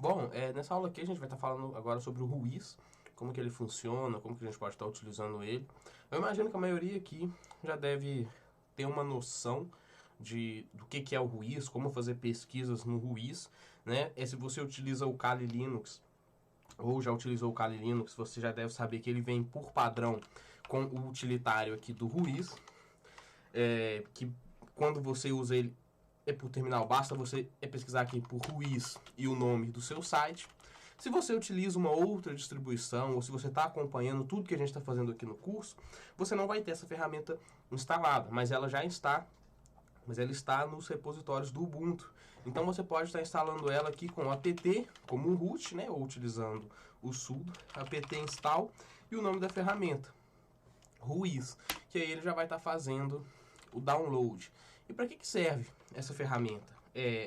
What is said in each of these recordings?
Bom, nessa aula aqui a gente vai estar falando agora sobre o Ruiz, como que ele funciona, como que a gente pode estar utilizando ele. Eu imagino que a maioria aqui já deve ter uma noção do que é o Ruiz, como fazer pesquisas no Ruiz, né? Se você utiliza o Kali Linux ou já utilizou o Kali Linux, você já deve saber que ele vem por padrão com o utilitário aqui do Ruiz, que quando você usa ele por terminal, basta você pesquisar aqui por Ruiz e o nome do seu site. Se você utiliza uma outra distribuição ou se você está acompanhando tudo que a gente está fazendo aqui no curso, você não vai ter essa ferramenta instalada, mas ela já está, ela está nos repositórios do Ubuntu. Então você pode estar instalando ela aqui com o apt como um root, né, ou utilizando o sudo apt install e o nome da ferramenta Ruiz, que aí ele já vai estar fazendo o download. E para que serve essa ferramenta?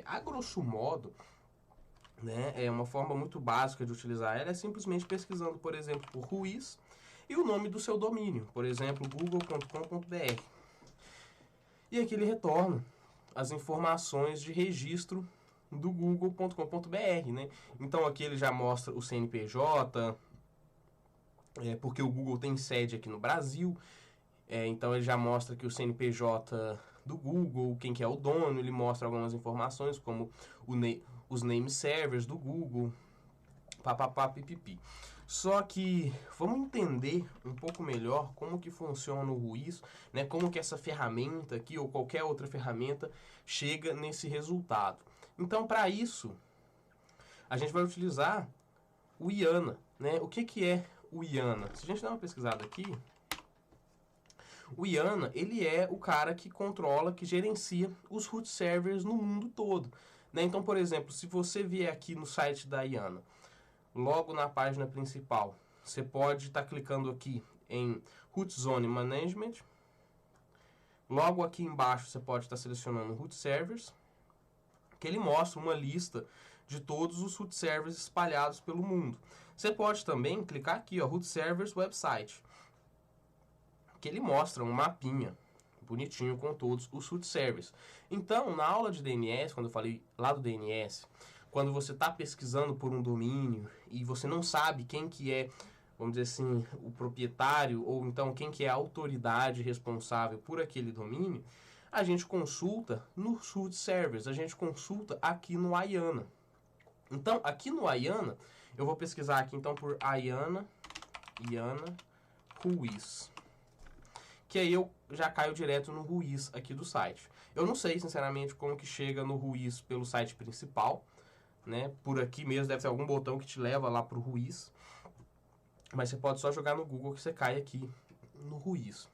A grosso modo, né, é uma forma muito básica de utilizar ela, é simplesmente pesquisando, por exemplo, por Ruiz e o nome do seu domínio, por exemplo, google.com.br. E aqui ele retorna as informações de registro do google.com.br, né? Então aqui ele já mostra o CNPJ, porque o Google tem sede aqui no Brasil. Então ele já mostra que o CNPJ do Google, quem que é o dono, ele mostra algumas informações como os name servers do Google, papapá, pipipi. Só que vamos entender um pouco melhor como que funciona o Ruiz, né? Como que essa ferramenta aqui ou qualquer outra ferramenta chega nesse resultado. Então, para isso, a gente vai utilizar o IANA, né? O que é o IANA? Se a gente der uma pesquisada aqui, o IANA, ele é o cara que controla, que gerencia os root servers no mundo todo, né? Então, por exemplo, se você vier aqui no site da IANA, logo na página principal, você pode estar clicando aqui em Root Zone Management. Logo aqui embaixo você pode estar selecionando Root Servers, que ele mostra uma lista de todos os root servers espalhados pelo mundo. Você pode também clicar aqui, ó, Root Servers Website, que ele mostra um mapinha bonitinho com todos os root servers. Então, na aula de DNS, quando eu falei lá do DNS, quando você está pesquisando por um domínio e você não sabe quem que é, vamos dizer assim, o proprietário ou então quem que é a autoridade responsável por aquele domínio, a gente consulta nos root servers, a gente consulta aqui no IANA. Então, aqui no IANA, eu vou pesquisar aqui então por IANA Ruiz, que aí eu já caio direto no Ruiz aqui do site. Eu não sei, sinceramente, como que chega no Ruiz pelo site principal, né? Por aqui mesmo deve ter algum botão que te leva lá pro Ruiz, mas você pode só jogar no Google que você cai aqui no Ruiz.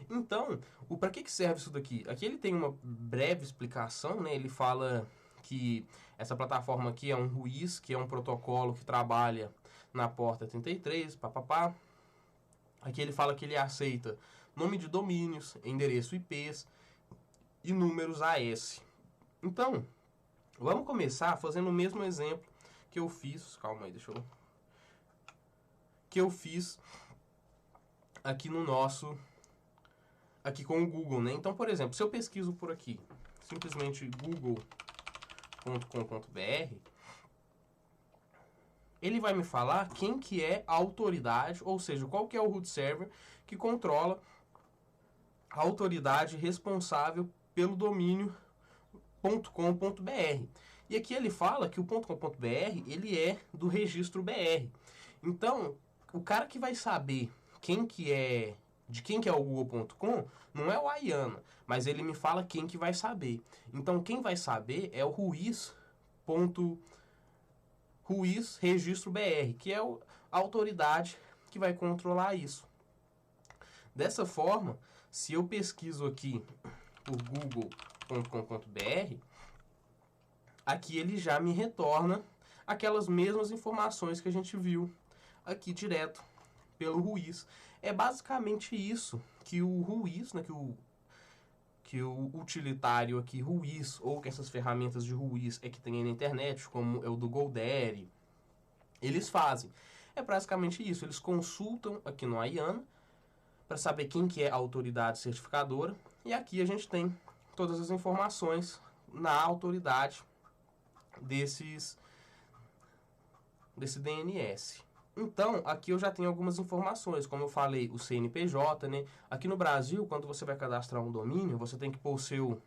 Então, para que serve isso daqui? Aqui ele tem uma breve explicação, né? Ele fala que essa plataforma aqui é um Ruiz, que é um protocolo que trabalha na porta 33, papapá. Aqui ele fala que ele aceita nome de domínios, endereço IPs e números AS. Então, vamos começar fazendo o mesmo exemplo que eu fiz. Calma aí, deixa eu. Que eu fiz aqui no nosso. Aqui com o Google, né? Então, por exemplo, se eu pesquiso por aqui, simplesmente google.com.br, ele vai me falar quem que é a autoridade, ou seja, qual que é o root server que controla a autoridade responsável pelo domínio .com.br. E aqui ele fala que o .com.br ele é do registro BR. Então, o cara que vai saber quem que é de quem que é o google.com não é o IANA, mas ele me fala quem que vai saber. Então, quem vai saber é o Ruiz registro BR, que é a autoridade que vai controlar isso. Dessa forma, se eu pesquiso aqui por google.com.br, aqui ele já me retorna aquelas mesmas informações que a gente viu aqui direto pelo Ruiz. É basicamente isso que o Ruiz, né, que o utilitário aqui Ruiz, ou que essas ferramentas de Ruiz que tem na internet, como é o do GoDaddy, eles fazem. É basicamente isso, eles consultam aqui no IANA para saber quem que é a autoridade certificadora, e aqui a gente tem todas as informações na autoridade desse DNS. Então, aqui eu já tenho algumas informações, como eu falei, o CNPJ, né? Aqui no Brasil, quando você vai cadastrar um domínio, você tem que pôr o seu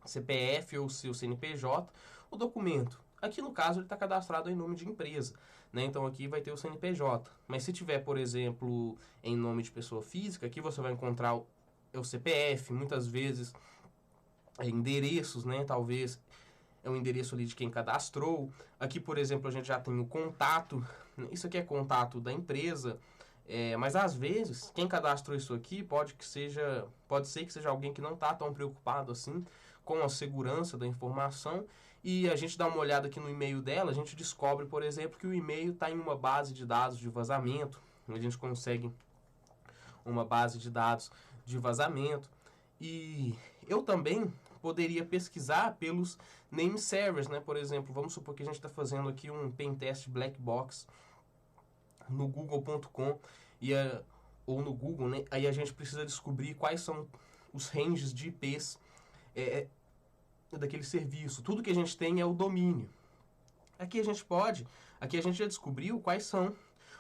CPF ou o seu CNPJ, o documento. Aqui no caso ele está cadastrado em nome de empresa, né? Então aqui vai ter o CNPJ. Mas se tiver, por exemplo, em nome de pessoa física, aqui você vai encontrar o CPF, muitas vezes endereços, né? Talvez é o endereço ali de quem cadastrou. Aqui, por exemplo, a gente já tem o contato. Isso aqui é contato da empresa. Mas às vezes, quem cadastrou isso aqui pode ser que seja alguém que não está tão preocupado assim com a segurança da informação. E a gente dá uma olhada aqui no e-mail dela, a gente descobre, por exemplo, que o e-mail está em uma base de dados de vazamento. A gente consegue uma base de dados de vazamento. E eu também poderia pesquisar pelos name servers, né? Por exemplo, vamos supor que a gente está fazendo aqui um pentest black box no google.com ou no Google, né? Aí a gente precisa descobrir quais são os ranges de IPs daquele serviço. Tudo que a gente tem é o domínio. Aqui a gente já descobriu quais são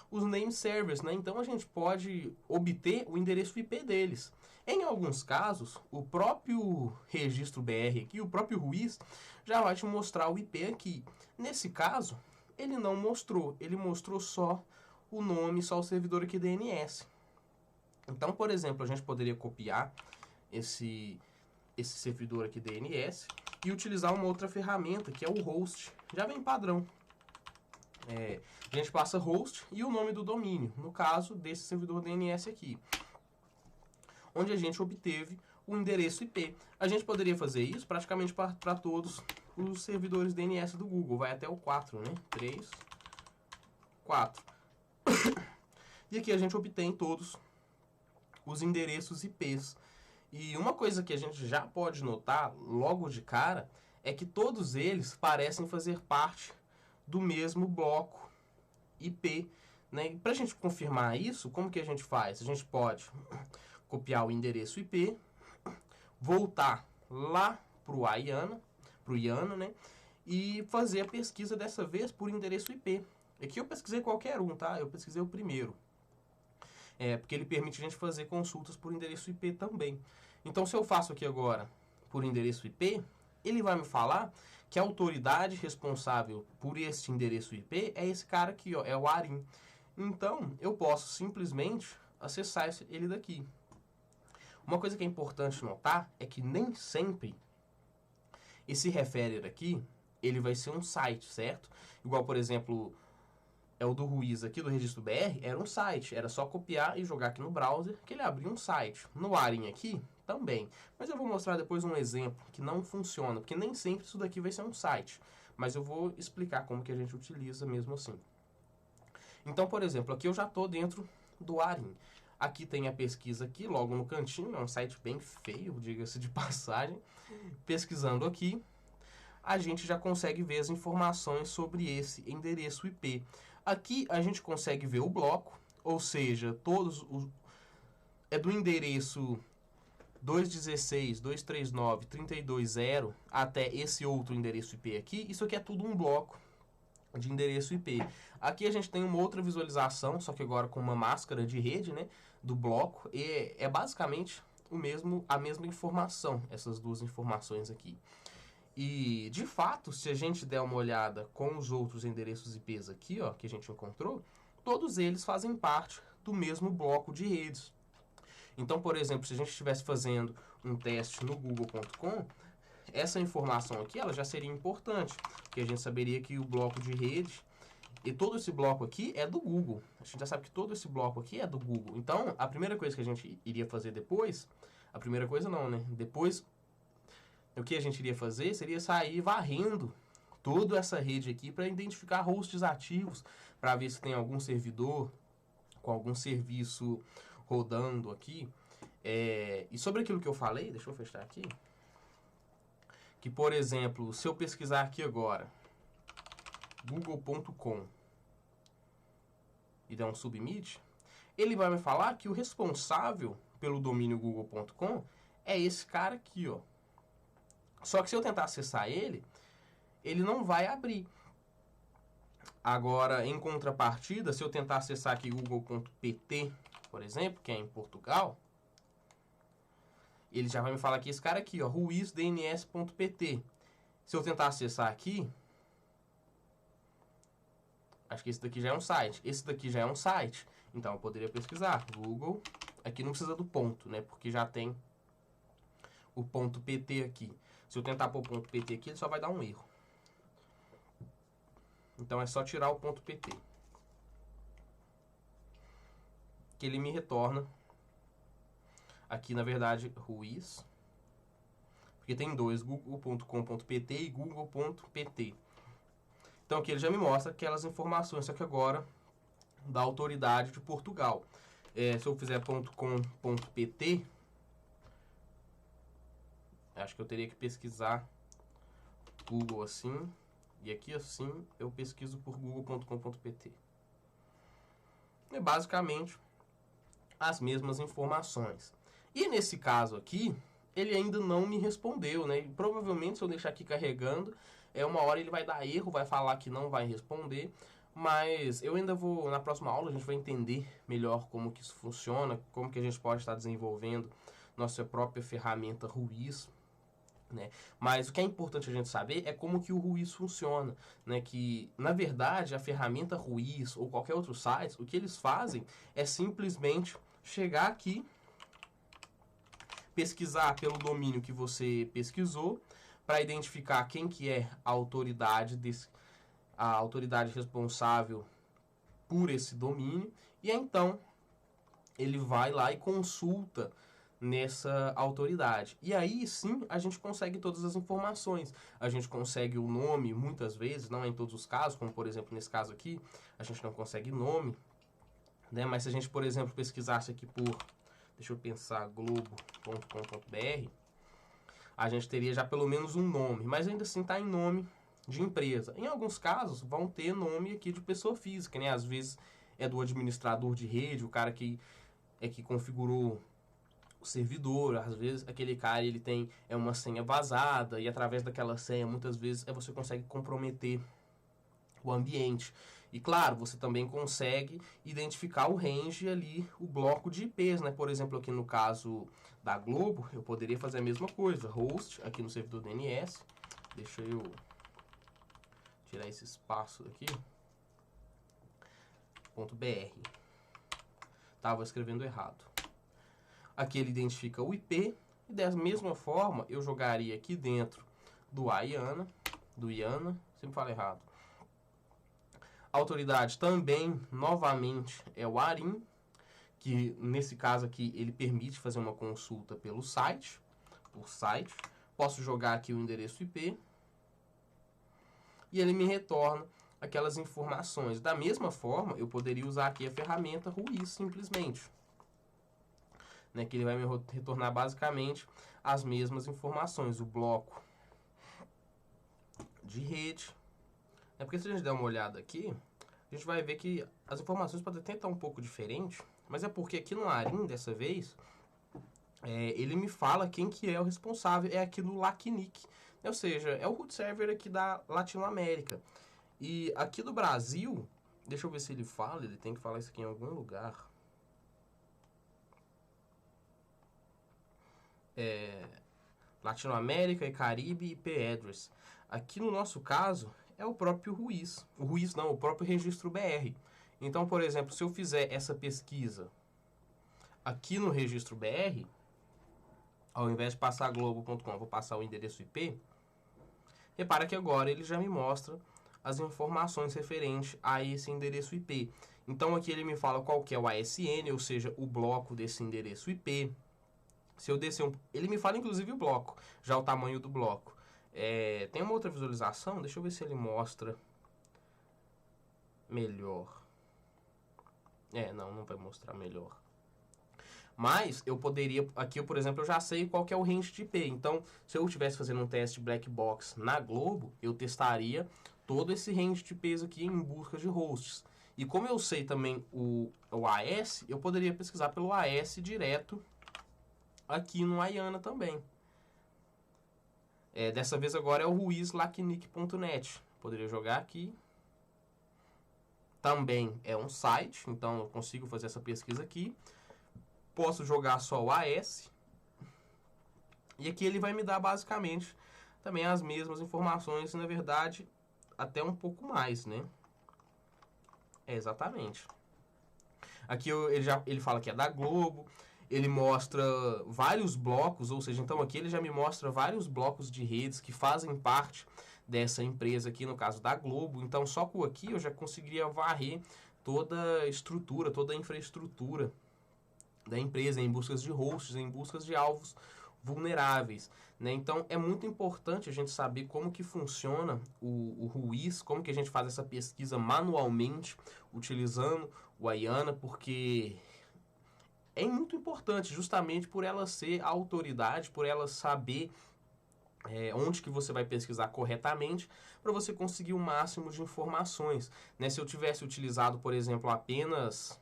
os name servers, né? Então a gente pode obter o endereço IP deles. Em alguns casos, o próprio registro BR aqui, o próprio Ruiz, já vai te mostrar o IP aqui. Nesse caso, ele não mostrou, ele mostrou só o nome, só o servidor aqui DNS. Então, por exemplo, a gente poderia copiar esse servidor aqui DNS e utilizar uma outra ferramenta que é o host. Já vem padrão. A gente passa host e o nome do domínio, no caso desse servidor DNS aqui, onde a gente obteve o endereço IP. A gente poderia fazer isso praticamente para todos os servidores DNS do Google. Vai até o 4, né? 3, 4. E aqui a gente obtém todos os endereços IPs. E uma coisa que a gente já pode notar logo de cara é que todos eles parecem fazer parte do mesmo bloco IP, né? Para a gente confirmar isso, como que a gente faz? A gente pode copiar o endereço IP, voltar lá para o IANA, né? E fazer a pesquisa dessa vez por endereço IP. Aqui eu pesquisei qualquer um, tá? Eu pesquisei o primeiro. Porque ele permite a gente fazer consultas por endereço IP também. Então, se eu faço aqui agora por endereço IP, ele vai me falar que a autoridade responsável por este endereço IP é esse cara aqui, ó, é o ARIN. Então, eu posso simplesmente acessar ele daqui. Uma coisa que é importante notar é que nem sempre esse referer aqui, ele vai ser um site, certo? Igual, por exemplo, é o do Ruiz aqui, do registro BR, era um site. Era só copiar e jogar aqui no browser que ele abria um site. No ARIN aqui, também. Mas eu vou mostrar depois um exemplo que não funciona, porque nem sempre isso daqui vai ser um site. Mas eu vou explicar como que a gente utiliza mesmo assim. Então, por exemplo, aqui eu já estou dentro do ARIN. Aqui tem a pesquisa aqui, logo no cantinho, é um site bem feio, diga-se de passagem. Pesquisando aqui, a gente já consegue ver as informações sobre esse endereço IP. Aqui a gente consegue ver o bloco, ou seja, é do endereço 216.239.32.0 até esse outro endereço IP aqui. Isso aqui é tudo um bloco de endereço IP. Aqui a gente tem uma outra visualização, só que agora com uma máscara de rede, né, do bloco. E é basicamente a mesma informação, essas duas informações aqui. E, de fato, se a gente der uma olhada com os outros endereços IPs aqui, ó, que a gente encontrou, todos eles fazem parte do mesmo bloco de redes. Então, por exemplo, se a gente estivesse fazendo um teste no google.com, essa informação aqui ela já seria importante, porque a gente saberia que o bloco de rede e todo esse bloco aqui é do Google. A gente já sabe que todo esse bloco aqui é do Google. Então, a primeira coisa que a gente iria fazer depois, a primeira coisa não, né? Depois, o que a gente iria fazer seria sair varrendo toda essa rede aqui para identificar hosts ativos, para ver se tem algum servidor com algum serviço rodando aqui. E sobre aquilo que eu falei, deixa eu fechar aqui, que, por exemplo, se eu pesquisar aqui agora, google.com, e der um submit, ele vai me falar que o responsável pelo domínio google.com é esse cara aqui, ó. Só que se eu tentar acessar ele não vai abrir. Agora, em contrapartida, se eu tentar acessar aqui google.pt, por exemplo, que é em Portugal, ele já vai me falar que esse cara aqui, ó, ruizdns.pt. Se eu tentar acessar aqui, acho que esse daqui já é um site. Esse daqui já é um site. Então, eu poderia pesquisar Google. Aqui não precisa do ponto, né? Porque já tem o ponto .pt aqui. Se eu tentar pôr o ponto .pt aqui, ele só vai dar um erro. Então, é só tirar o ponto .pt. Que ele me retorna. Aqui, na verdade, Ruiz. Porque tem dois, google.com.pt e google.pt. Então, aqui ele já me mostra aquelas informações, só que agora da autoridade de Portugal. Se eu fizer .com.pt, acho que eu teria que pesquisar Google assim, e aqui assim eu pesquiso por google.com.pt. É basicamente as mesmas informações. E nesse caso aqui, ele ainda não me respondeu, né? E provavelmente se eu deixar aqui carregando, uma hora ele vai dar erro, vai falar que não vai responder. Mas eu ainda vou, na próxima aula, a gente vai entender melhor como que isso funciona, como que a gente pode estar desenvolvendo nossa própria ferramenta Ruiz, né? Mas o que é importante a gente saber é como que o Ruiz funciona, né? Que, na verdade, a ferramenta Ruiz ou qualquer outro site, o que eles fazem é simplesmente chegar aqui, pesquisar pelo domínio que você pesquisou, para identificar quem que é a autoridade responsável por esse domínio, e então ele vai lá e consulta nessa autoridade. E aí sim a gente consegue todas as informações. A gente consegue o nome, muitas vezes, não em todos os casos, como por exemplo nesse caso aqui, a gente não consegue nome, né? Mas se a gente, por exemplo, pesquisasse aqui por, deixa eu pensar, globo.com.br, a gente teria já pelo menos um nome, mas ainda assim está em nome de empresa. Em alguns casos vão ter nome aqui de pessoa física, né? Às vezes é do administrador de rede, o cara que configurou o servidor. Às vezes aquele cara ele tem uma senha vazada e através daquela senha muitas vezes você consegue comprometer o ambiente. E claro, você também consegue identificar o range ali, o bloco de IPs, né? Por exemplo, aqui no caso da Globo, eu poderia fazer a mesma coisa. Host, aqui no servidor DNS. Deixa eu tirar esse espaço aqui. .br. Estava escrevendo errado. Aqui ele identifica o IP. E da mesma forma, eu jogaria aqui dentro do IANA. Sempre falo errado. A autoridade também, novamente, é o ARIN, que nesse caso aqui ele permite fazer uma consulta pelo site, por site. Posso jogar aqui o endereço IP e ele me retorna aquelas informações. Da mesma forma, eu poderia usar aqui a ferramenta Ruiz simplesmente, né, que ele vai me retornar basicamente as mesmas informações, o bloco de rede. É porque se a gente der uma olhada aqui, a gente vai ver que as informações podem até estar um pouco diferentes, mas é porque aqui no ARIN, dessa vez, ele me fala quem que é o responsável, é aqui no LACNIC, ou seja, é o root server aqui da Latinoamérica. E aqui do Brasil, deixa eu ver se ele fala, ele tem que falar isso aqui em algum lugar. Latinoamérica e Caribe IP Address. Aqui no nosso caso, é o próprio Ruiz. O Ruiz não, o próprio registro BR. Então, por exemplo, se eu fizer essa pesquisa aqui no registro BR, ao invés de passar globo.com, vou passar o endereço IP, repara que agora ele já me mostra as informações referentes a esse endereço IP. Então aqui ele me fala qual que é o ASN, ou seja, o bloco desse endereço IP. Se eu descer ele me fala inclusive o bloco, já o tamanho do bloco. Tem uma outra visualização, deixa eu ver se ele mostra melhor. Não vai mostrar melhor. Mas eu poderia, aqui por exemplo, eu já sei qual que é o range de IP. Então, se eu estivesse fazendo um teste black box na Globo, eu testaria todo esse range de IPs aqui em busca de hosts. E como eu sei também o AS, eu poderia pesquisar pelo AS direto aqui no IANA também. Dessa vez agora é o ruizlacnic.net. Poderia jogar aqui também é um site, então eu consigo fazer essa pesquisa aqui. Posso jogar só o AS. E aqui ele vai me dar basicamente também as mesmas informações, na verdade, até um pouco mais, né? Exatamente. Aqui ele fala que é da Globo, ele mostra vários blocos, ou seja, então aqui ele já me mostra vários blocos de redes que fazem parte dessa empresa aqui, no caso da Globo. Então só com aqui eu já conseguiria varrer toda a estrutura, toda a infraestrutura da empresa em busca de hosts, em busca de alvos vulneráveis, né? Então é muito importante a gente saber como que funciona o Ruiz, como que a gente faz essa pesquisa manualmente utilizando o Ayana, porque é muito importante justamente por ela ser a autoridade, por ela saber onde que você vai pesquisar corretamente para você conseguir o máximo de informações, né? Se eu tivesse utilizado, por exemplo, apenas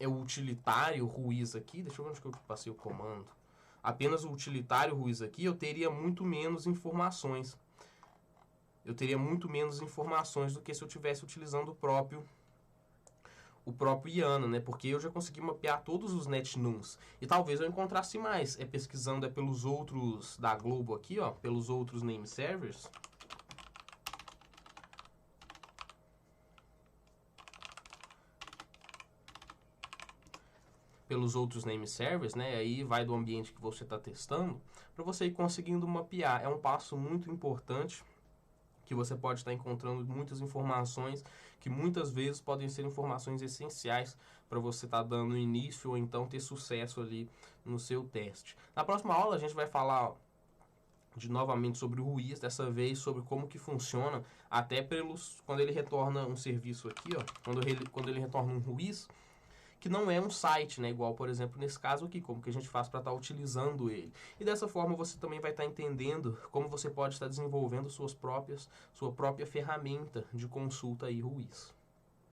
o utilitário Ruiz aqui, deixa eu ver onde que eu passei o comando. Apenas o utilitário Ruiz aqui, eu teria muito menos informações. Eu teria muito menos informações do que se eu estivesse utilizando o próprio Iana, né? Porque eu já consegui mapear todos os netnums. E talvez eu encontrasse mais. Pesquisando pelos outros da Globo aqui, ó, pelos outros name servers. Pelos outros name servers, né? Aí vai do ambiente que você está testando, para você ir conseguindo mapear. É um passo muito importante, que você pode estar encontrando muitas informações que muitas vezes podem ser informações essenciais para você estar dando início ou então ter sucesso ali no seu teste. Na próxima aula a gente vai falar novamente sobre o Ruiz, dessa vez sobre como que funciona, até quando ele retorna um serviço aqui, ó, quando ele retorna um Ruiz, que não é um site, né? Igual, por exemplo, nesse caso aqui, como que a gente faz para estar utilizando ele. E dessa forma você também vai estar entendendo como você pode estar desenvolvendo sua própria ferramenta de consulta aí, Ruiz.